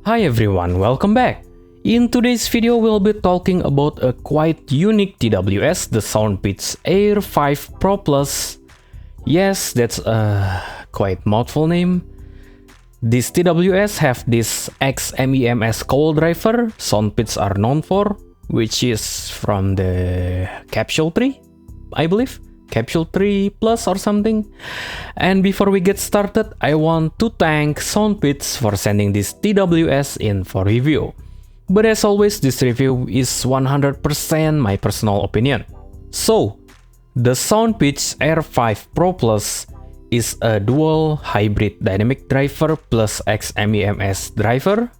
Hi everyone, welcome back! In today's video, we'll be talking about a quite unique TWS, the SOUNDPEATS Air5 Pro Plus. Yes, that's a quite mouthful name. This TWS have this XMEMS cowl driver SOUNDPEATS are known for, which is from the Capsule 3, I believe. Capsule 3 Plus or something. And before we get started, I want to thank SOUNDPEATS for sending this TWS in for review. But as always, this review is 100% my personal opinion. So, the SOUNDPEATS Air5 Pro Plus is a dual hybrid dynamic driver plus XMEMS driver,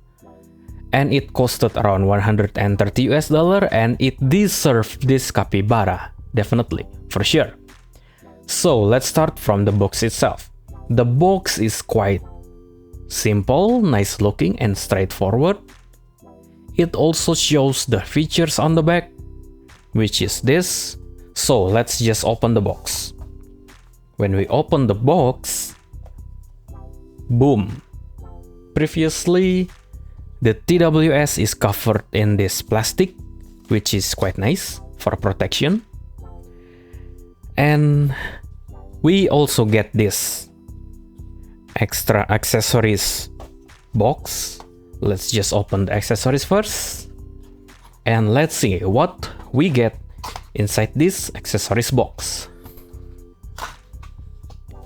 and it costed around $130 and it deserved this capybara, definitely, for sure. So let's start from the box itself. The box is quite simple, nice looking and straightforward. It also shows the features on the back, which is this. So let's just open the box. When we open the box, boom. Previously, the TWS is covered in this plastic, which is quite nice for protection. And we also get this extra accessories box. Let's just open the accessories first. And let's see what we get inside this accessories box.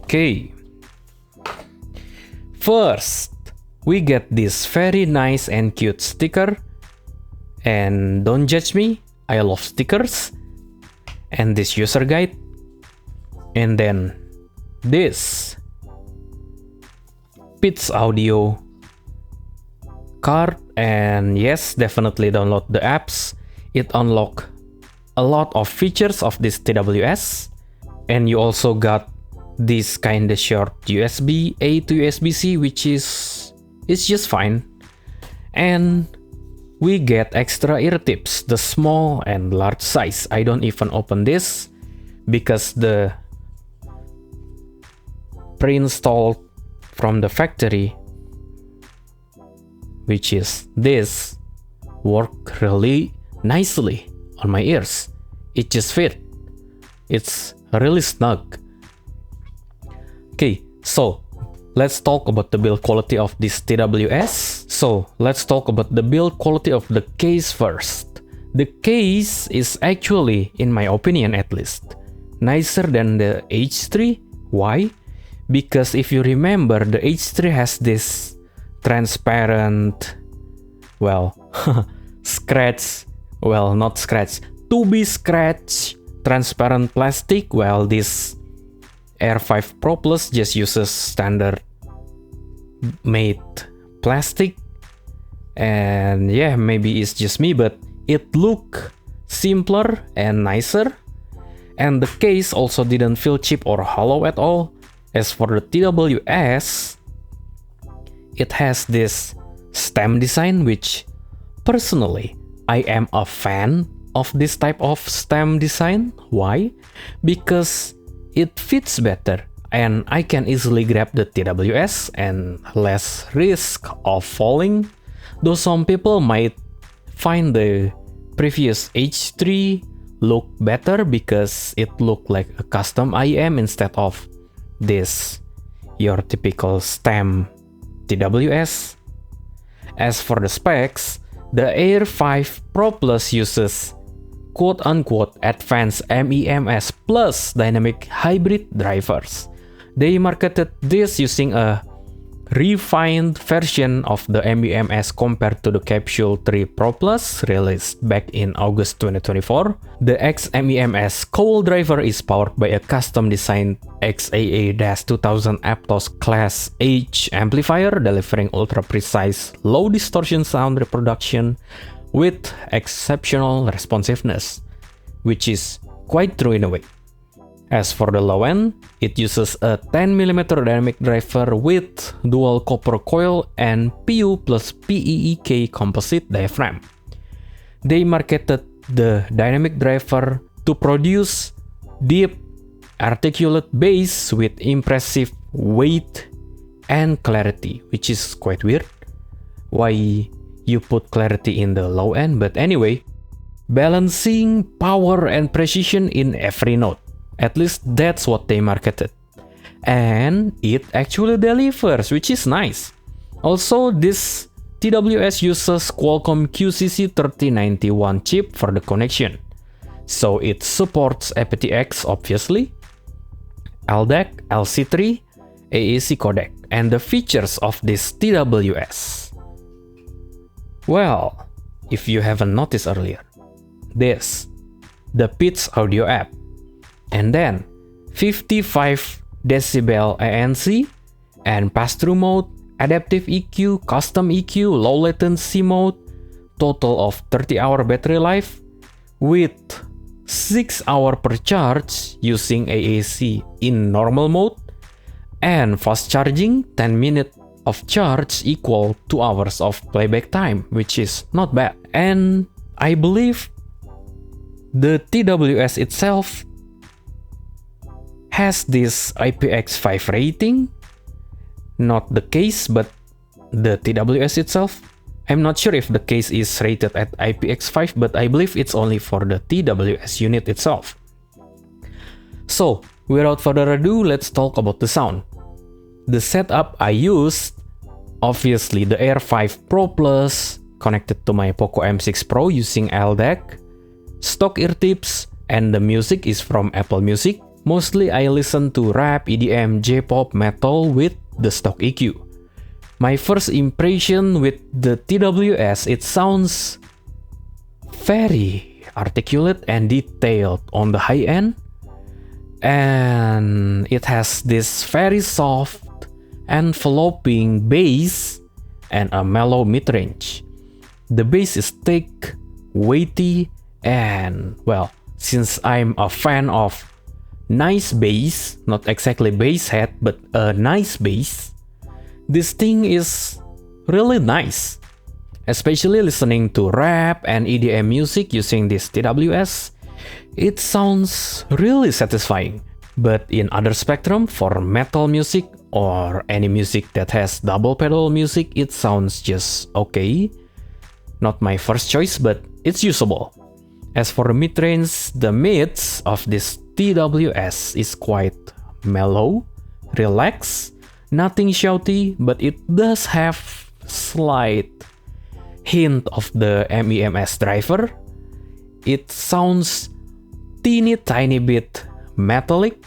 Okay. First, we get this very nice and cute sticker. And don't judge me, I love stickers. And this user guide. And then this Beats audio card, and yes, definitely download the apps. It unlock a lot of features of this TWS, and you also got this kinda short USB A to USB-C, which is just fine. And we get extra ear tips, the small and large size. I don't even open this because the pre-installed from the factory, which is this, work really nicely on my ears. It just fit. It's really snug. Okay, so let's talk about the build quality of this TWS. So let's talk about the build quality of the case first. The case is actually, in my opinion at least, nicer than the H3. Why? Because if you remember, the H3 has this transparent, well, to be scratch, transparent plastic, while this Air5 Pro Plus just uses standard made plastic. And yeah, maybe it's just me, but it look simpler and nicer. And the case also didn't feel cheap or hollow at all. As for the TWS, it has this stem design, which personally I am a fan of this type of stem design. Why? Because it fits better and I can easily grab the TWS and less risk of falling. Though some people might find the previous H3 look better because it looked like a custom IM instead of this your typical stem TWS. As for the specs, the Air5 Pro Plus uses quote-unquote advanced MEMS plus dynamic hybrid drivers. They marketed this using a refined version of the MEMS compared to the Capsule 3 Pro Plus released back in August 2024. The XMEMS cowl driver is powered by a custom-designed XAA-2000 Aptos Class H amplifier, delivering ultra-precise, low-distortion sound reproduction with exceptional responsiveness, which is quite true in a way. As for the low end, it uses a 10mm dynamic driver with dual copper coil and PU plus PEEK composite diaphragm. They marketed the dynamic driver to produce deep, articulate bass with impressive weight and clarity, which is quite weird. why you put clarity in the low end, but anyway, balancing power and precision in every note. At least that's what they marketed. And it actually delivers, which is nice. Also, this TWS uses Qualcomm QCC3091 chip for the connection. So it supports aptX obviously, LDAC, LC3, AAC codec, and the features of this TWS. Well, if you haven't noticed earlier, this, the Beats audio app, and then 55 decibel ANC, and pass-through mode, adaptive EQ, custom EQ, low latency mode, total of 30-hour battery life, with 6 hours per charge using AAC in normal mode, and fast charging, 10 minutes of charge equal 2 hours of playback time, which is not bad. And I believe the TWS itself has this IPX5 rating, not the case, but the TWS itself. I'm not sure if the case is rated at IPX5, but I believe it's only for the TWS unit itself. So, without further ado, let's talk about the sound. The setup I used, obviously the Air5 Pro Plus connected to my Poco M6 Pro using LDAC, stock ear tips, and the music is from Apple Music. Mostly I listen to rap, EDM, J-pop, metal with the stock EQ. My first impression with the TWS, it sounds very articulate and detailed on the high end, and it has this very soft enveloping bass and a mellow mid-range. The bass is thick, weighty, and well, since I'm a fan of nice bass, not exactly bass head, but a nice bass, this thing is really nice. Especially listening to rap and EDM music using this TWS, it sounds really satisfying. But in other spectrum, for metal music or any music that has double pedal music, it sounds just okay. Not my first choice, but it's usable. As for the mid-range, the mids of this TWS is quite mellow, relaxed, nothing shouty, but it does have slight hint of the MEMS driver. It sounds teeny tiny bit metallic,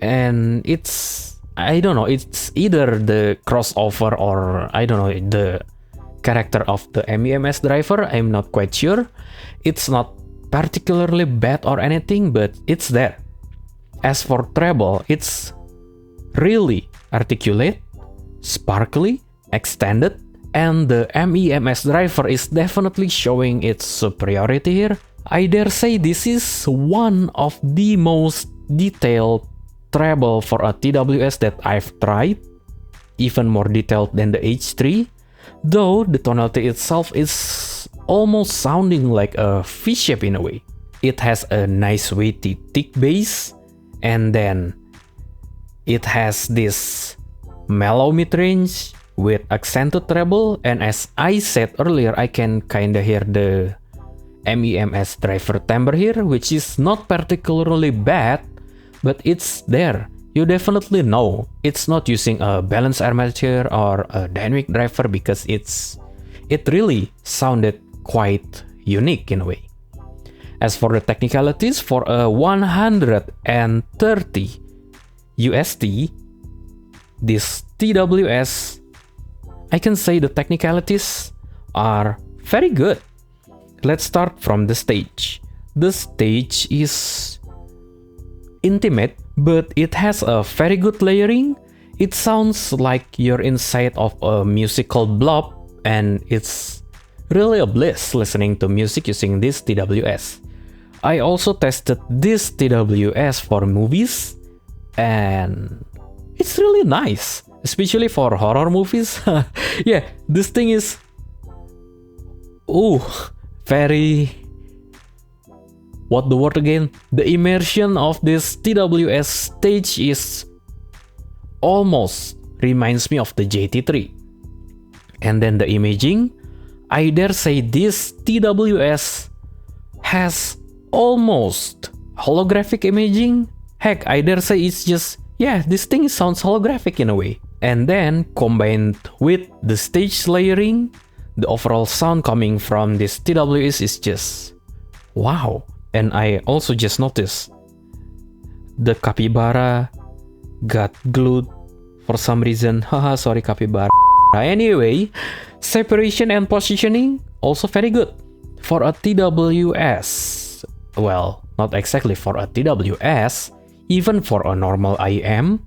and it's, I don't know, it's either the crossover or I don't know, the character of the MEMS driver, I'm not quite sure. It's not particularly bad or anything, but it's there. As for treble, it's really articulate, sparkly, extended, and the MEMS driver is definitely showing its superiority here. I dare say this is one of the most detailed treble for a TWS that I've tried, even more detailed than the H3, though the tonality itself is almost sounding like a V shape in a way. It has a nice weighty thick bass, and then it has this mellow mid-range with accented treble, and as I said earlier, I can kinda hear the MEMS driver timbre here, which is not particularly bad, but it's there. You definitely know it's not using a balanced armature or a dynamic driver, because it really sounded quite unique in a way. As for the technicalities, for a 130 USD, this TWS, I can say the technicalities are very good. Let's start from the stage. The stage is intimate, but it has a very good layering. It sounds like you're inside of a musical blob, and it's really a bliss listening to music using this TWS. I also tested this TWS for movies, and it's really nice, especially for horror movies. Yeah, this thing is very, what the word again? The immersion of this TWS stage is almost reminds me of the JT3. And then the imaging, I dare say this TWS has almost holographic imaging. Heck, I dare say it's just, yeah, this thing sounds holographic in a way. And then combined with the stage layering, the overall sound coming from this TWS is just wow. And I also just noticed the capybara got glued for some reason. Haha, sorry capybara. Anyway, separation and positioning also very good for a TWS. Well, not exactly for a TWS, even for a normal IM.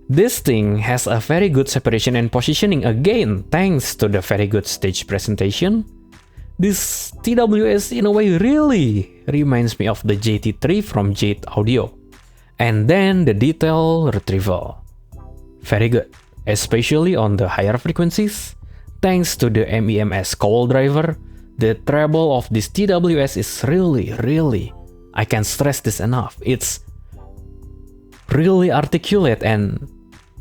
This thing has a very good separation and positioning again, thanks to the very good stage presentation. This TWS in a way really reminds me of the JT3 from Jade Audio. And then the detail retrieval. Very good, especially on the higher frequencies. Thanks to the MEMS cowl driver, the treble of this TWS is really, I can't stress this enough, it's really articulate and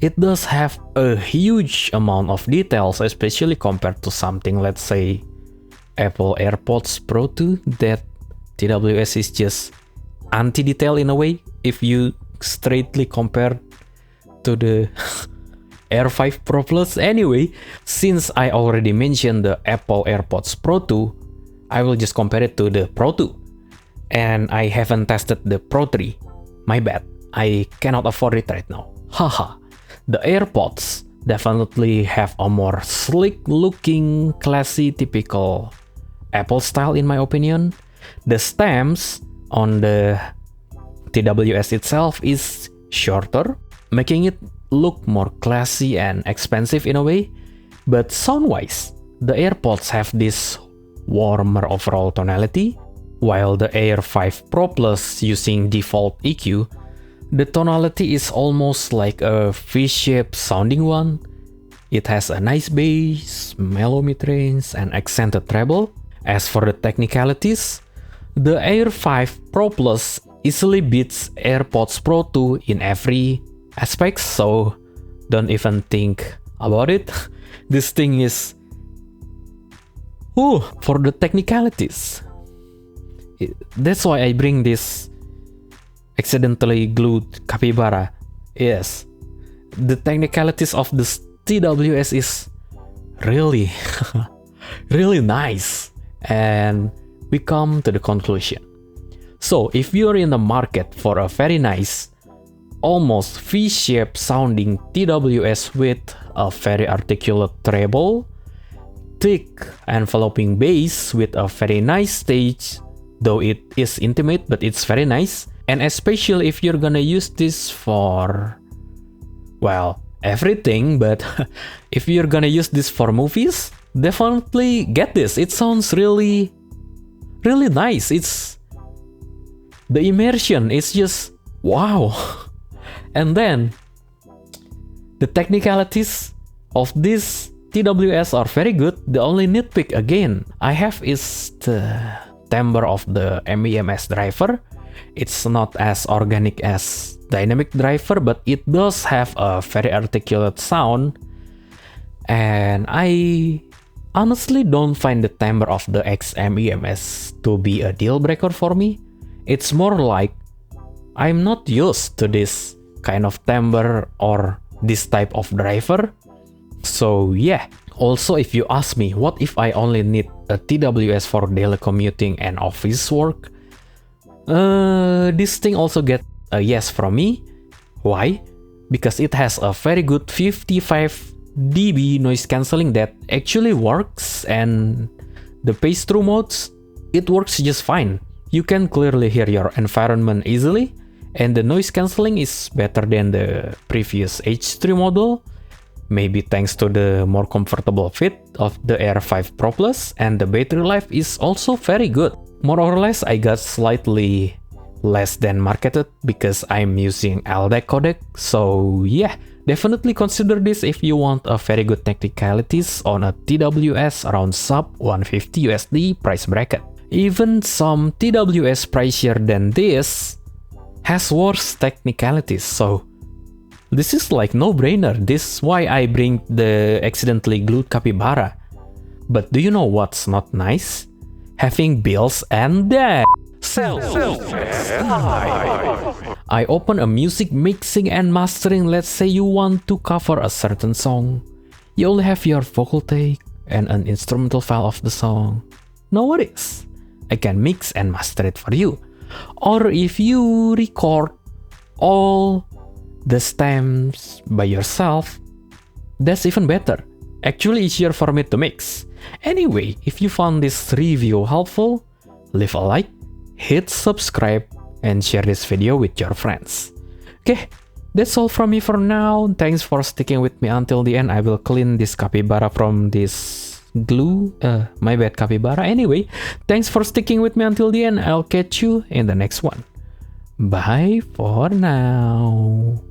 it does have a huge amount of details, especially compared to something, let's say, Apple AirPods Pro 2, that TWS is just anti-detail in a way, if you straightly compare to the Air5 Pro Plus. Anyway, since I already mentioned the Apple AirPods Pro 2, I will just compare it to the Pro 2. And I haven't tested the Pro 3. My bad, I cannot afford it right now. Haha. The AirPods definitely have a more sleek looking, classy, typical Apple style in my opinion. The stems on the TWS itself is shorter, making it look more classy and expensive in a way. But sound-wise, the AirPods have this warmer overall tonality, while the Air5 Pro Plus using default EQ, the tonality is almost like a V-shaped sounding one. It has a nice bass, mellow mid-range, and accented treble. As for the technicalities, the Air5 Pro Plus easily beats AirPods Pro 2 in every aspect, so don't even think about it. This thing is... for the technicalities. That's why I bring this accidentally glued capybara. Yes, the technicalities of this TWS is really, really nice. And we come to the conclusion. So if you're in the market for a very nice, almost V-shaped sounding TWS with a very articulate treble, thick enveloping bass with a very nice stage, though it is intimate but it's very nice, and especially if you're gonna use this for, well, everything, but if you're gonna use this for movies, definitely get this. It sounds really, really nice. It's the immersion is just wow. And then the technicalities of this TWS are very good. The only nitpick again I have is the timbre of the MEMS driver. It's not as organic as dynamic driver, but it does have a very articulate sound. And I honestly don't find the timbre of the XMEMS to be a deal breaker for me. It's more like I'm not used to this kind of timbre or this type of driver. So yeah. Also, if you ask me, what if I only need a TWS for daily commuting and office work? This thing also get a yes from me. Why? Because it has a very good 55 dB noise cancelling that actually works, and the pass-through modes, it works just fine. You can clearly hear your environment easily, and the noise cancelling is better than the previous H3 model, maybe thanks to the more comfortable fit of the Air5 Pro Plus, and the battery life is also very good. More or less, I got slightly less than marketed because I'm using LDAC codec, so yeah, definitely consider this if you want a very good technicalities on a TWS around sub 150 USD price bracket. Even some TWS pricier than this has worse technicalities, so This is like no-brainer. This is why I bring the accidentally glued capybara. But do you know what's not nice? Having bills and debt. I open a music mixing and mastering. Let's say you want to cover a certain song. You only have your vocal take and an instrumental file of the song. No worries, I can mix and master it for you. Or if you record all the stems by yourself, that's even better. Actually easier for me to mix. Anyway, if you found this review helpful, leave a like, hit subscribe, and share this video with your friends. Okay, that's all from me for now. Thanks for sticking with me until the end. I will clean this capybara from this glue. My bad, capybara. Anyway, thanks for sticking with me until the end. I'll catch you in the next one. Bye for now.